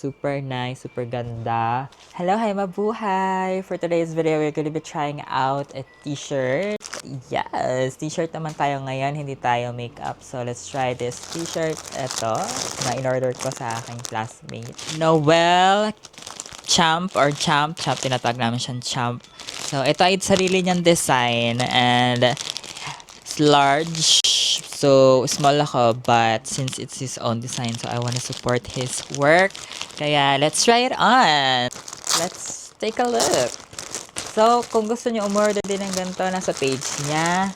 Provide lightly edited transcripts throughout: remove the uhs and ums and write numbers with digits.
super nice, super ganda. Hello, hi mabuhay! For today's video, we're gonna be trying out a t-shirt. Yes, t-shirt naman tayo ngayon, hindi tayo makeup. So, let's try this t-shirt. Ito, na in-order ko sa aking classmate. Noel Champ or Champ. Champ, tinatawag namin siyang Champ. So, ito ay sarili niyang design and it's large. So, small ako, but since it's his own design, so I want to support his work. Kaya, let's try it on. Let's take a look. So, kung gusto niyo umorder din ng ganito, nasa page niya.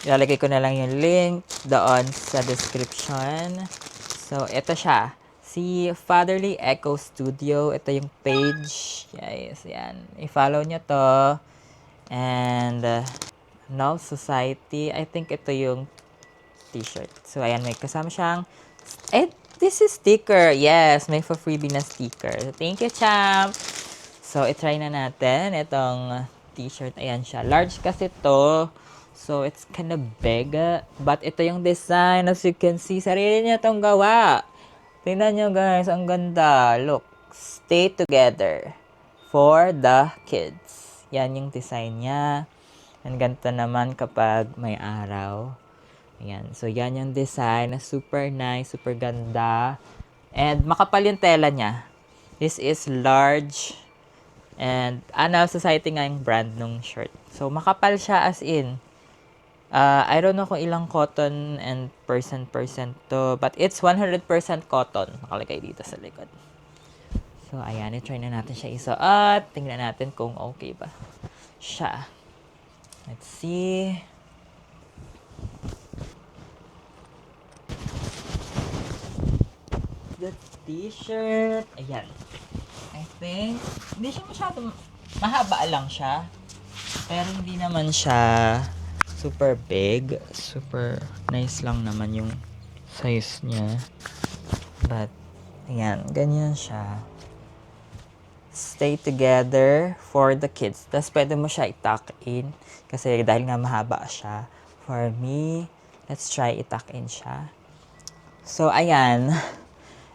Ilalagay ko na lang yung link doon sa description. So, ito siya. Si Fatherly Echo Studio. Ito yung page. Yes, yan. I-follow nyo to. And, Null Society. I think ito yung t-shirt. So, ayan, may kasama siyang, this is sticker. Yes, may for freebie na sticker. So, thank you, Champ. So, itry na natin itong t-shirt. Ayan siya. Large kasi to. So, it's kind of big. But ito yung design. As you can see, sarili niya itong gawa. Tingnan nyo, guys. Ang ganda. Look. Stay together for the kids. Yan yung design niya. Ang ganda naman kapag may araw. Ayan. So, yan yung design. Super nice, super ganda. And makapal yung tela niya. This is large. And Anal Society nga yung brand nung shirt. So, makapal siya as in. I don't know kung ilang cotton and percent to. But it's 100% cotton. Nakalagay dito sa likod. So, ayan. I-try na natin siya isuot. Tingnan natin kung okay ba siya. Let's see. The t-shirt. Ayan. I think, hindi siya masyadong, mahaba lang siya. Pero hindi naman siya super big. Super nice lang naman yung size niya. But, ayan, ganyan siya. Stay together for the kids. Tapos pwede mo siya i-tuck in. Kasi dahil nga mahaba siya. For me, let's try i-tuck in siya. So, ayan.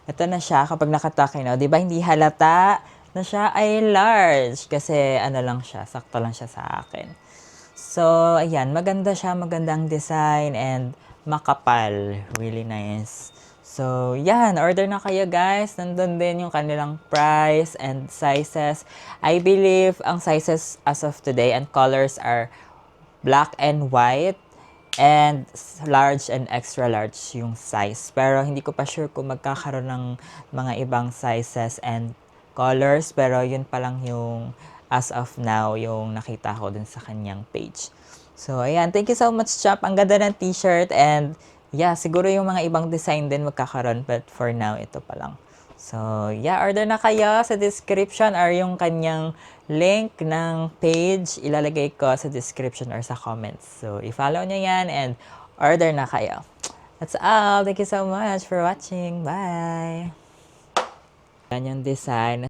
Ito na siya kapag nakatuck in. Di ba hindi halata na siya ay large? Kasi ano lang siya, sakto lang siya sa akin. So, ayan. Maganda siya. Magandang design and makapal. Really nice. So, yan. Order na kayo, guys. Nandun din yung kanilang price and sizes. I believe ang sizes as of today and colors are black and white. And large and extra large yung size. Pero hindi ko pa sure kung magkakaroon ng mga ibang sizes and colors. Pero yun pa lang yung as of now yung nakita ko dun sa kanyang page. So, ayan. Thank you so much, Chop. Ang ganda ng t-shirt. And yeah, siguro yung mga ibang design din magkakaroon. But for now, ito pa lang. So, yeah, order na kayo sa description or yung kanyang link ng page. Ilalagay ko sa description or sa comments. So, i-follow nyo yan and order na kayo. That's all. Thank you so much for watching. Bye! Yan yung design.